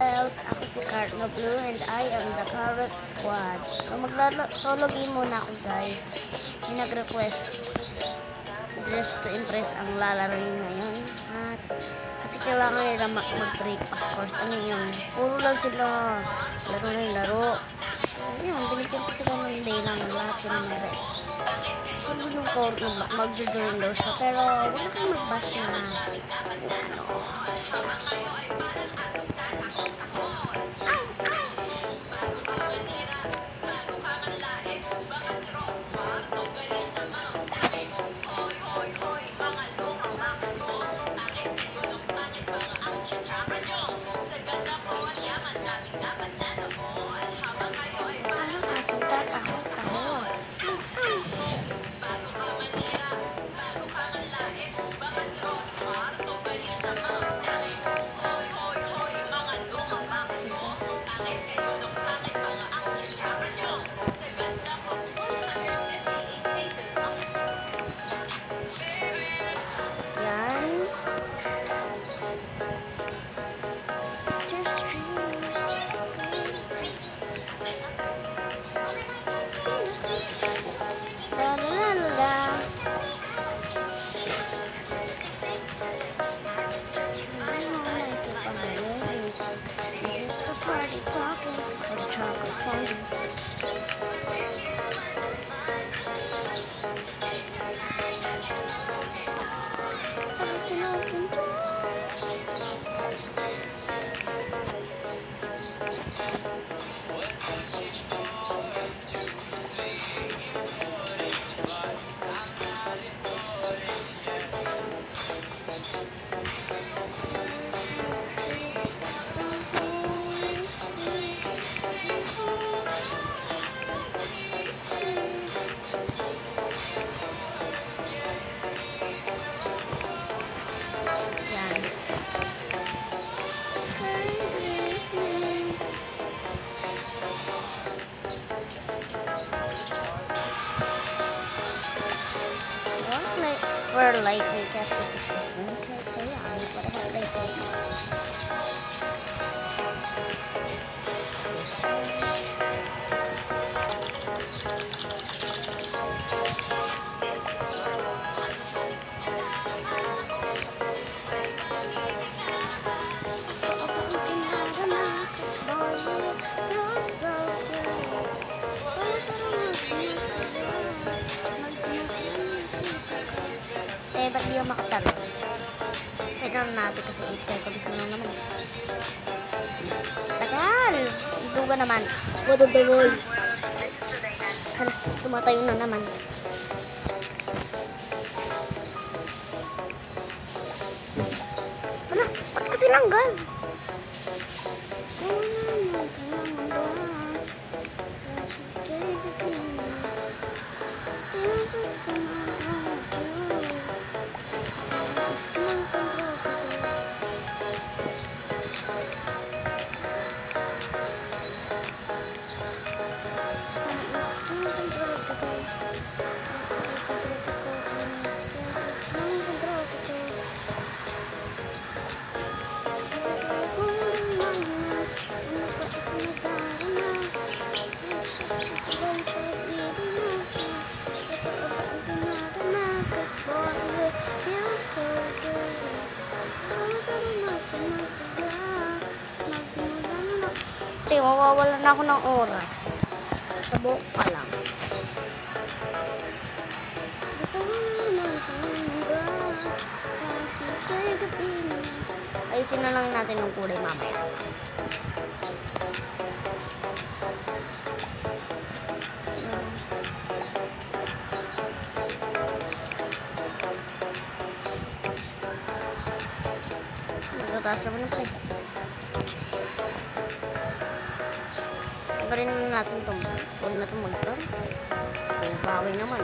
else, ako si Cardno Blue and I am the Carrot Squad. So solo game muna ako guys. May nag-request just to impress ang lalaroin ngayon. At kasi kailangan nila mag-break of course. Ano yun? Puro lang sila laro na yung laro. So yun, binigyan ko sila ng day lang lahat sila ng rest. So yung code mag-join daw siya. Pero wala kang mag-bash na ano. For light makeup so yeah, what about light makeup? Ba't di yung makatalo? Wait lang natin kasi 8 seconds lang naman. Tagal! Duga naman. Wadagdagol. Hala, tumatayo na naman. Hala, ba't kasi nanggal? Mawawala na ako ng oras. Sa buhok pa lang. Ayusin na lang natin yung kulay mamaya. Magtataas naman ito. Rin natin itong bus. Huwag na itong mag-turn. Bawi naman.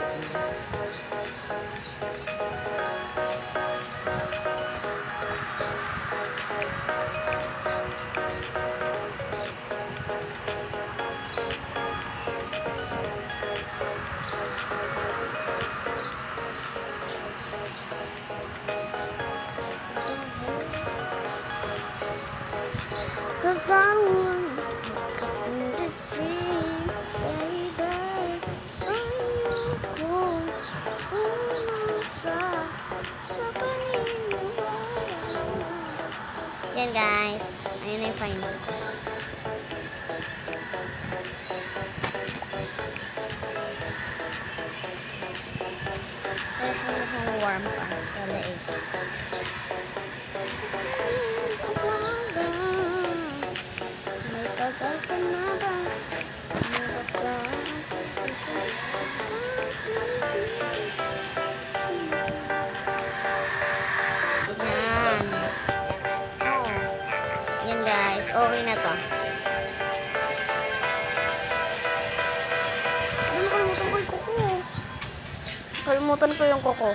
Cause fine. Warm pa sa leeg. May pagkasan na ba? Yan. Oh. Yan guys. Okay na to. Kalimutan ko yung kuko.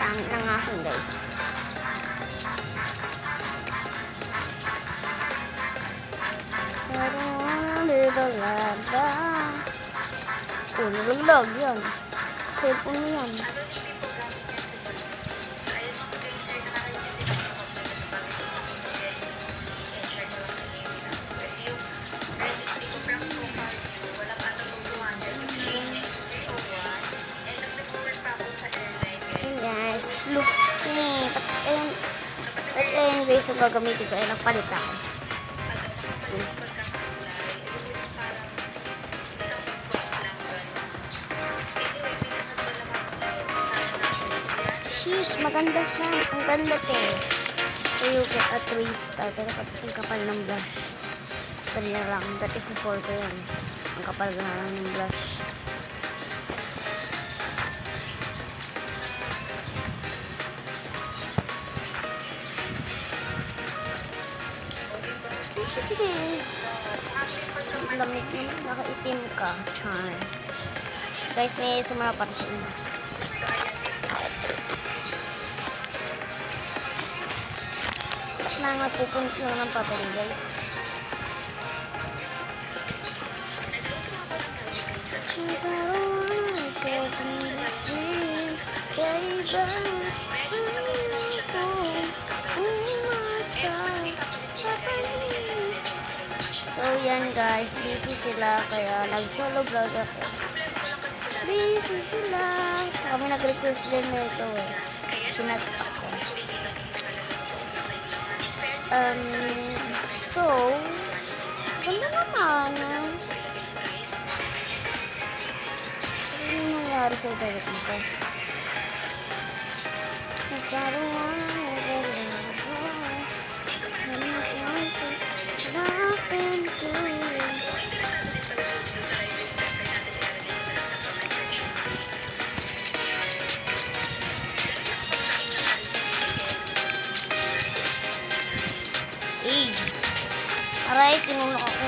Tangit na nga akin guys. Sarang nilalaga. Oh, nalaglag yan. Cellphone mo yan. Guys, look ni. Ayun guys, yung gagamitin ko ay nagpalit ako. Sheesh, maganda siya. Ang ganda te. So you get a 3-star. Pero ang kapal ng blush. 3 na lang. Dati 4 ko yun. Ang kapal na lang ng blush. Ang lamig naman. Nakaitim ka. Char. Guys, may sumara para sa inyo. Mga pupunta lang ng papel guys. So yan guys, busy sila kaya nag-solo vlog ako. Busy sila. Kami nag-request din nito eh. Sinat ako. So, ganda naman. Ano yung nangyari sa direct nito? Aray, tinulok ako.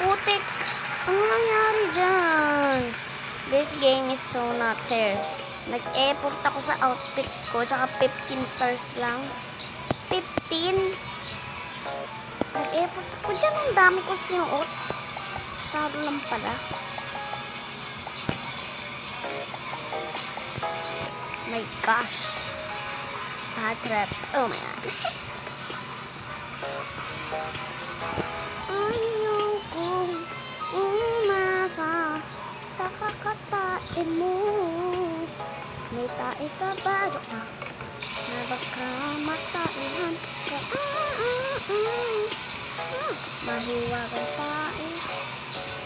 Putik! Ano nangyari dyan? This game is so not fair. Nag-effort ako sa outfit ko, tsaka 15 stars lang. 15? Nag-effort ako dyan, ang dami ko sinuot. Saro lang pala. My gosh. Bad trap. Oh my god. Kakatain mo, may tae ka ba doon na baka mataihan ka? Mahiwa kang tae.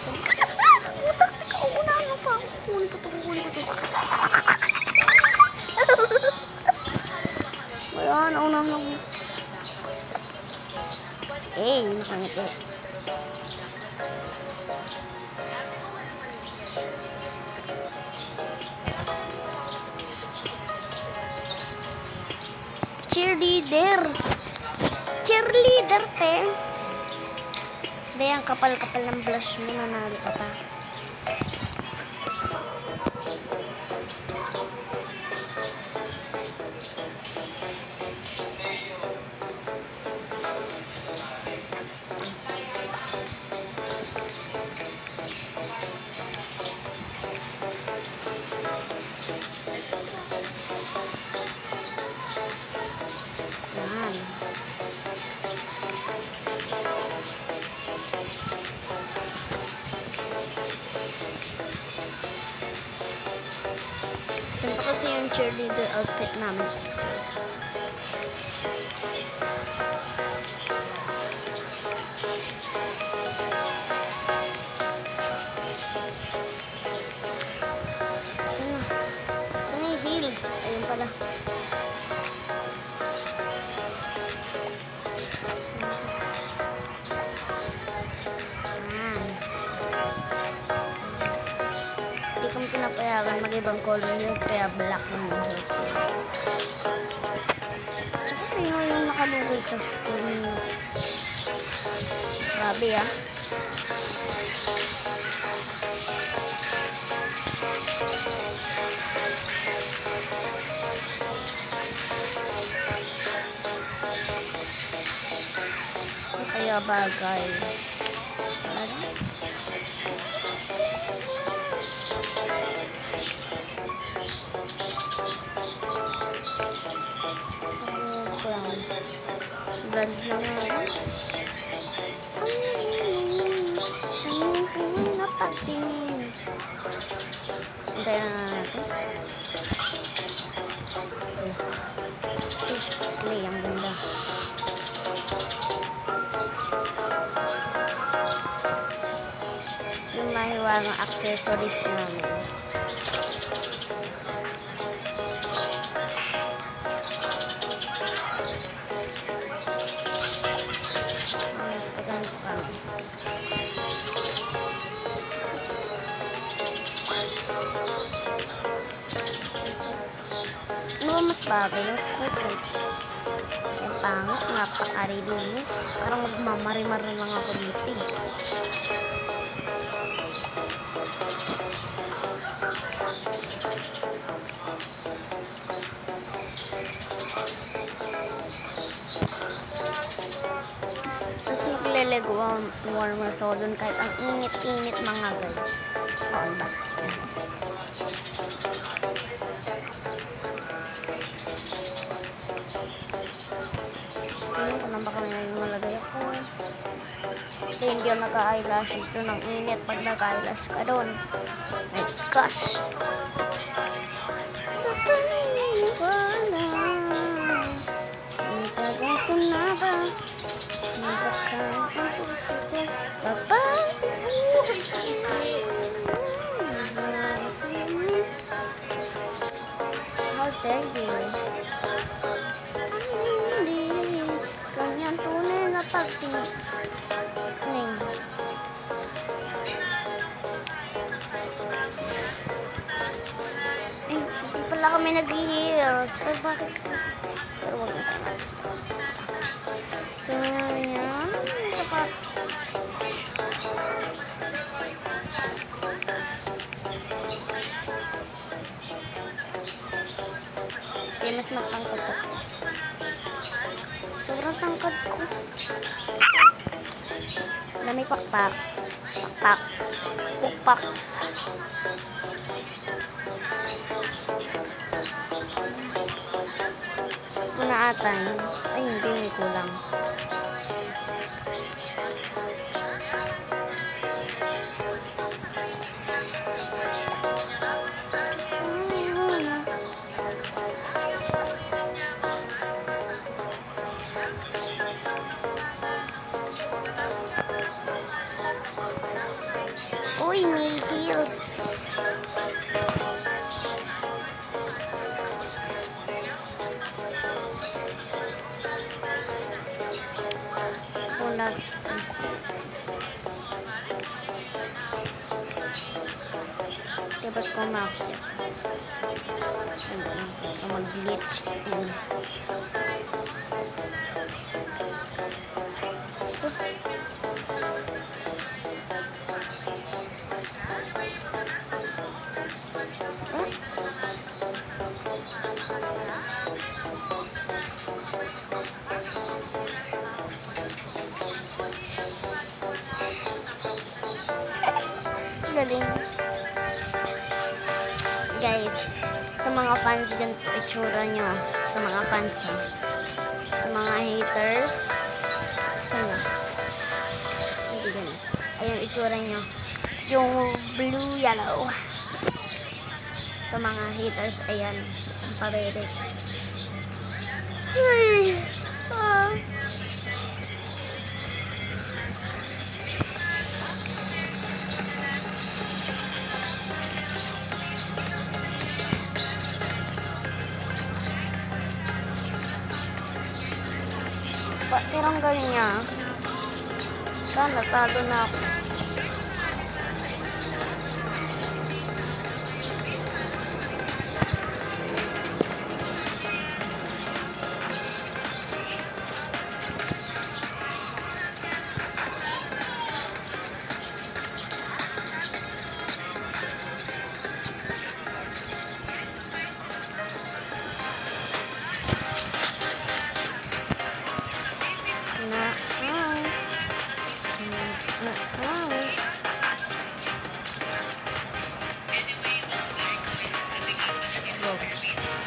Putak, teka, unahan mo pa. Kukunin ko to. Wala, naunahan lang. Nakangiti. Cheerleader. cheerleader, te. Hindi, ang kapal-kapal ng blush mo, nanalo ka pa. Yan. Ganito kasi yung cheerleader outfit namin sa school. Saan yung heels? Ayun pala. Hindi kami pinapayagan mag-ibang color heels, kaya black yung heels. Tsaka sino yung nakalugay sa school niyo? Grabe ah. Kaya bagay. Brand lang nga. Tingin na pagtingin. Hintayin na natin. Fish slay, ang ganda. Yung mahiwagang accessories namin. Ano mas bagay yung skirt eh. Yung pangit, napaka-ridinis. Parang magmamarimar lang ako dito eh. Susunod lelego warmer so dun kahit ang init-init mga guys. Oo ba? Tingnan ko na baka may malagay ako. Kasi hindi ako naka-eyelashes doon. Ang init pag naka-eyelash ka doon. My gosh! Sa paniniwala ang tagasan na ba? Papa, how dare you? Hindi kanyang tunay na pagtingin. Hindi pala kami nag-heels. Pero bakit? Pero wag na tayo. So, yan. Mas matangkad ako. Sobrang tangkad ko. Dami pakpak. Pakpak. Pukpak. Ito na ata yun. Ay, hindi. May kulang. Uy, may heels. Punag. Dapat ko makakit. Mag-glitch. galing. Guys, sa mga fans, ganito itsura nyo. Sa mga fans, ha? Sa mga haters. Sana. Hindi ganun. Ayun, itsura nyo. Yung blue, yellow. Sa mga haters, ayan. Ang paberik. Ay! Ah! Tiranggal niya. Sana, talo na ako.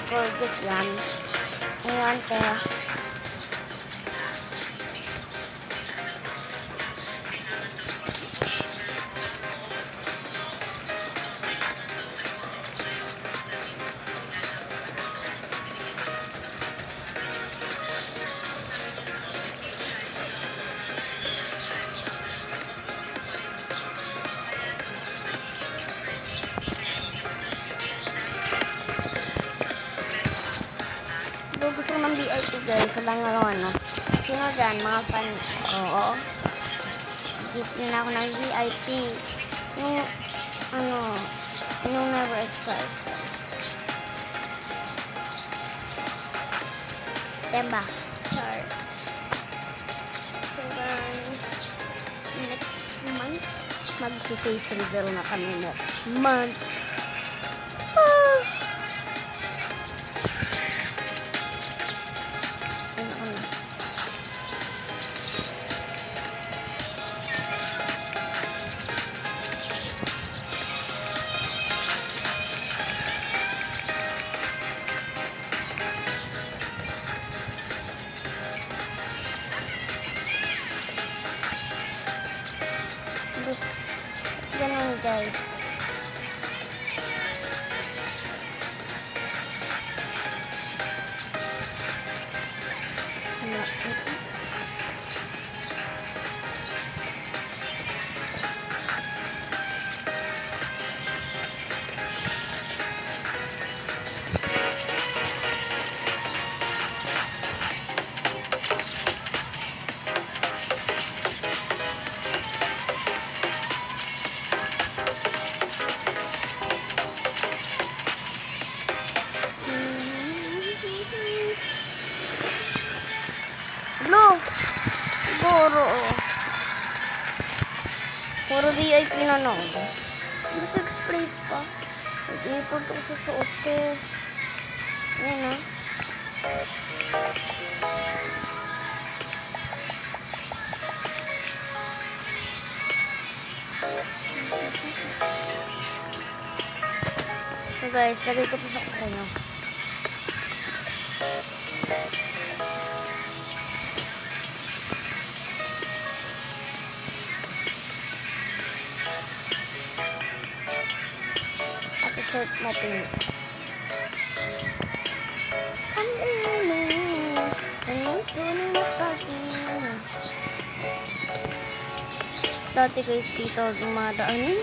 Gorgeous yan. Ayan, kaya. Gusto ko ng VIP guys, walang ano. Sino dyan? Mga fan. Oo. Gift nyo na ako ng VIP. Yung, yung never expired. Diba? Sorry. So guys, next month, mag-face reveal na kami next month. Ganun guys. No! Siguro. Puro VIP na no. Gusto express pa. Hindi po ito susuot eh. Ayan na. So guys, lagay ko ito sa kuko. Shirt natin. Dati guys dito dumadaanin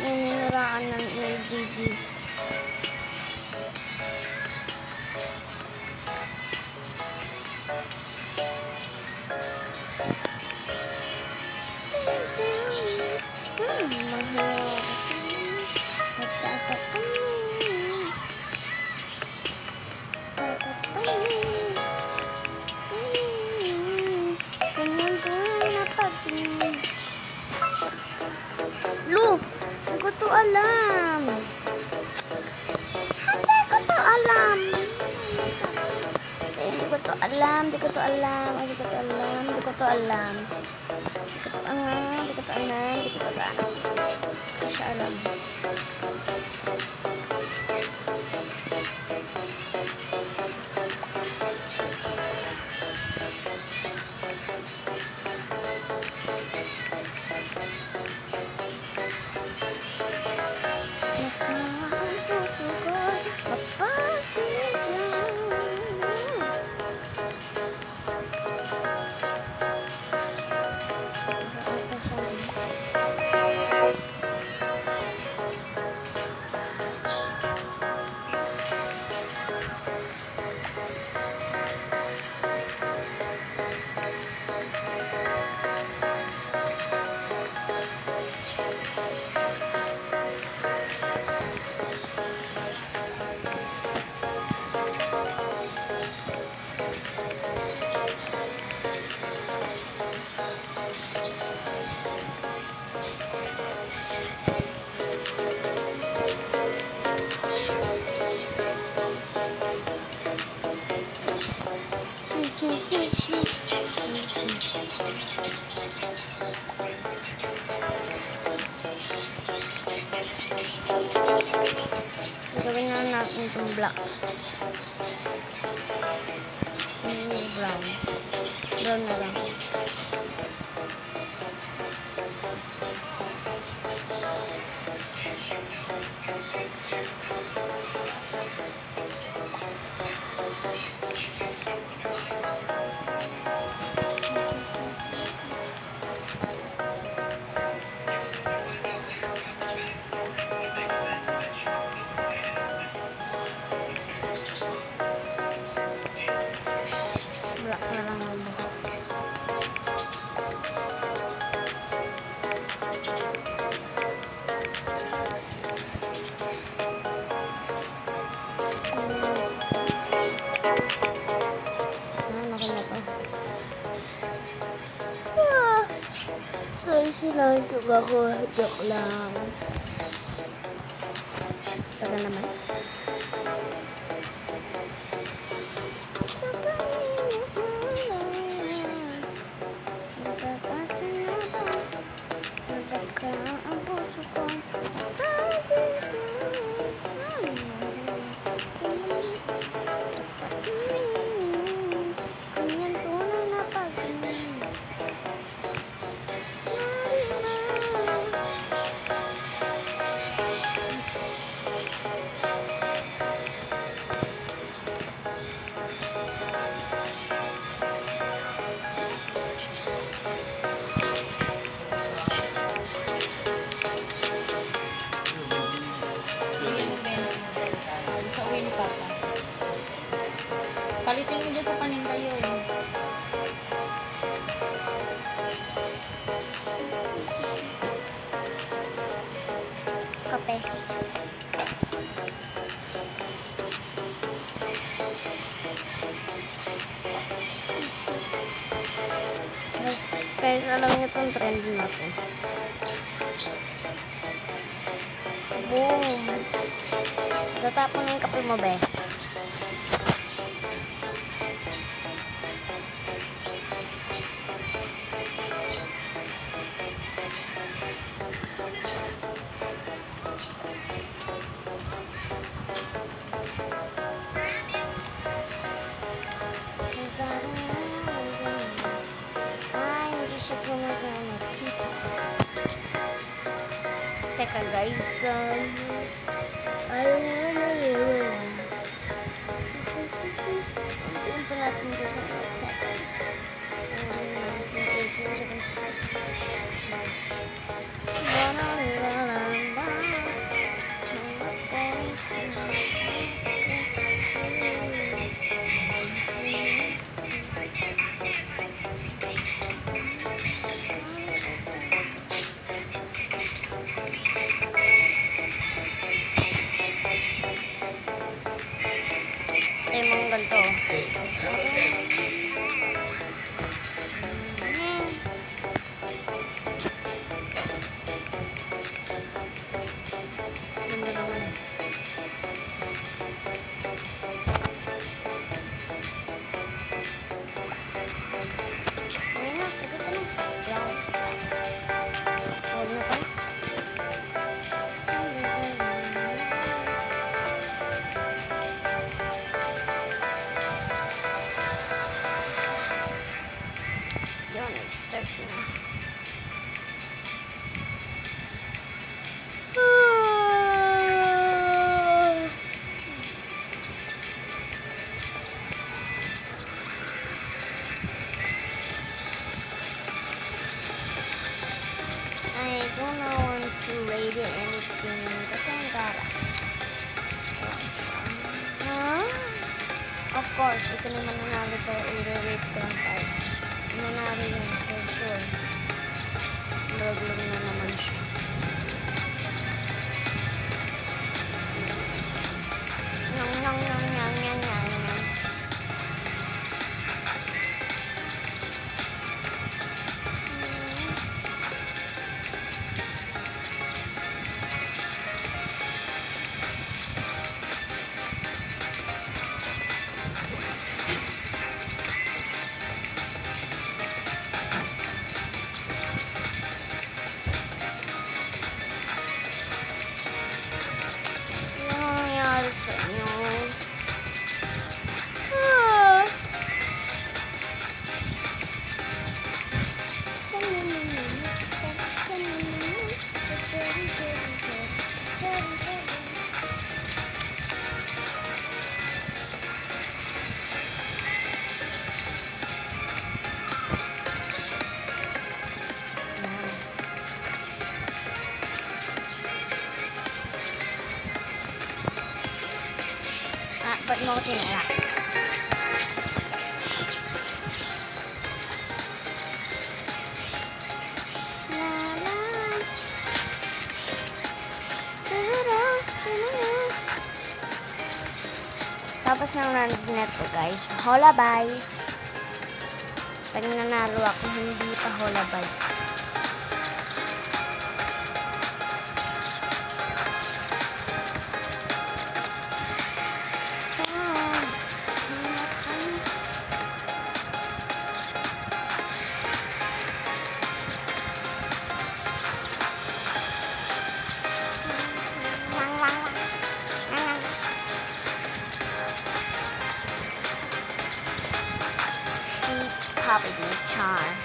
yung niniraan ng LGG. Lu, hindi ko to alam. Hindi ko to alam. alam, di ko to alam, di ko to alam, di ko to alam. Di ko to alam. Hindi siya alam. Gawin na natin itong black. Brown. Brown na lang. Black na lang ang buhok. Ano na to? Guys, sinantog ako. Joke lang. Tagal naman. Palitin mo dyan sa paninda yun. Kape. Guys, alam niyo itong trend natin. Boom! Tatapon na yung kape mo, be. Teka guys, ayaw nga na yun. Untiin pa natin guys ang seconds. Ito yung mga ganito. Ganda naman. I don't want to rate it anything kasi ang gara. Of course, ito naman nanalo to, i-rate ko lang 5. Nanalo yun, for sure. Log-log na naman siya. Nyang. Ba't mo ko tinira? Tapos ng round na to guys, hola guys. Pag nanalo ako, hindi pa hola guys. Copied my charm.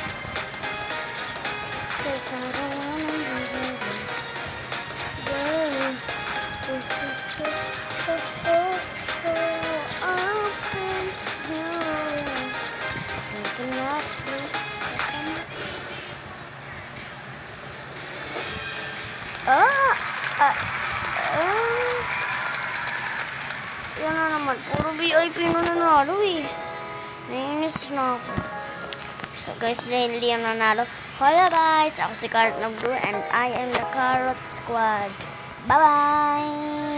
Yan na naman. Puro VIP na nanalo eh. Nainis na ako. So guys, dahil hindi yung nanalo. Hola guys, ako si Carrot na Blue and I am the Carrot Squad. Bye-bye!